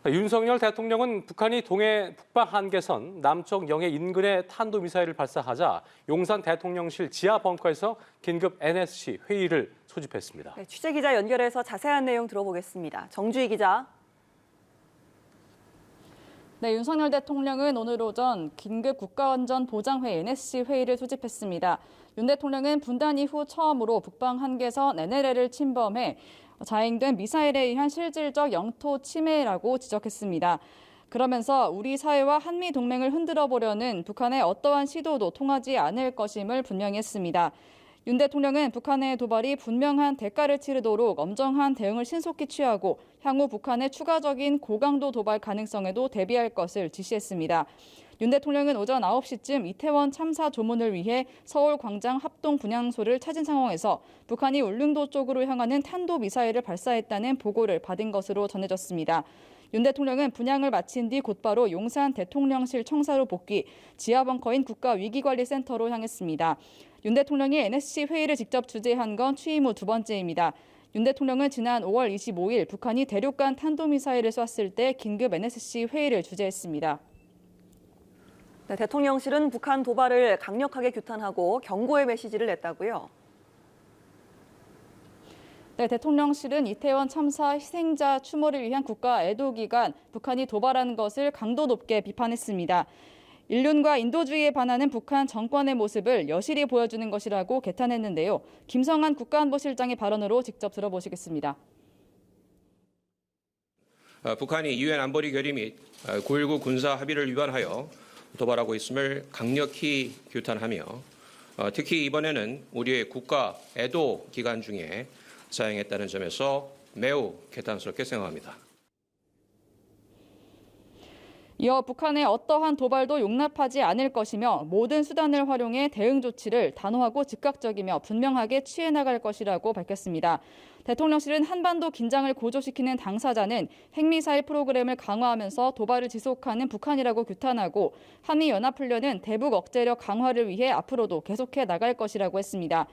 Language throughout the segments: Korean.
윤석열 대통령은 북한이 동해 북방 한계선 남쪽 영해 인근에 탄도미사일을 발사하자 용산 대통령실 지하 벙커에서 긴급 NSC 회의를 소집했습니다. 네, 취재기자 연결해서 자세한 내용 들어보겠습니다. 정주희 기자. 네, 윤석열 대통령은 오늘 오전 긴급 국가안전보장회 NSC 회의를 소집했습니다. 윤 대통령은 분단 이후 처음으로 북방 한계선 NLL을 침범해 자행된 미사일에 의한 실질적 영토 침해라고 지적했습니다. 그러면서 우리 사회와 한미 동맹을 흔들어 보려는 북한의 어떠한 시도도 통하지 않을 것임을 분명히 했습니다. 윤 대통령은 북한의 도발이 분명한 대가를 치르도록 엄정한 대응을 신속히 취하고 향후 북한의 추가적인 고강도 도발 가능성에도 대비할 것을 지시했습니다. 윤 대통령은 오전 9시쯤 이태원 참사 조문을 위해 서울 광장 합동 분향소를 찾은 상황에서 북한이 울릉도 쪽으로 향하는 탄도미사일을 발사했다는 보고를 받은 것으로 전해졌습니다. 윤 대통령은 분향을 마친 뒤 곧바로 용산 대통령실 청사로 복귀, 지하벙커인 국가위기관리센터로 향했습니다. 윤 대통령이 NSC 회의를 직접 주재한 건 취임 후 두 번째입니다. 윤 대통령은 지난 5월 25일 북한이 대륙간 탄도미사일을 쐈을 때 긴급 NSC 회의를 주재했습니다. 네, 대통령실은 북한 도발을 강력하게 규탄하고 경고의 메시지를 냈다고요? 네, 대통령실은 이태원 참사 희생자 추모를 위한 국가 애도기간 북한이 도발한 것을 강도 높게 비판했습니다. 인륜과 인도주의에 반하는 북한 정권의 모습을 여실히 보여주는 것이라고 개탄했는데요. 김성한 국가안보실장의 발언으로 직접 들어보시겠습니다. 북한이 유엔 안보리 결의 및 9.19 군사 합의를 위반하여 도발하고 있음을 강력히 규탄하며 특히 이번에는 우리의 국가 애도 기간 중에 사용했다는 점에서 매우 개탄스럽게 생각합니다. 이어 북한의 어떠한 도발도 용납하지 않을 것이며 모든 수단을 활용해 대응 조치를 단호하고 즉각적이며 분명하게 취해 나갈 것이라고 밝혔습니다. 대통령실은 한반도 긴장을 고조시키는 당사자는 핵미사일 프로그램을 강화하면서 도발을 지속하는 북한이라고 규탄하고 한미연합훈련은 대북 억제력 강화를 위해 앞으로도 계속해 나갈 것이라고 했습니다.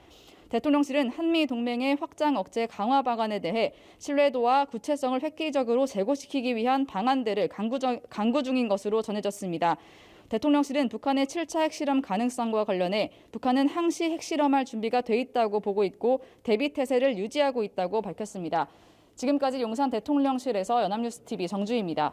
대통령실은 한미 동맹의 확장 억제 강화 방안에 대해 신뢰도와 구체성을 획기적으로 제고시키기 위한 방안들을 강구 중인 것으로 전해졌습니다. 대통령실은 북한의 7차 핵실험 가능성과 관련해 북한은 항시 핵실험할 준비가 돼 있다고 보고 있고 대비 태세를 유지하고 있다고 밝혔습니다. 지금까지 용산 대통령실에서 연합뉴스TV 정주희입니다.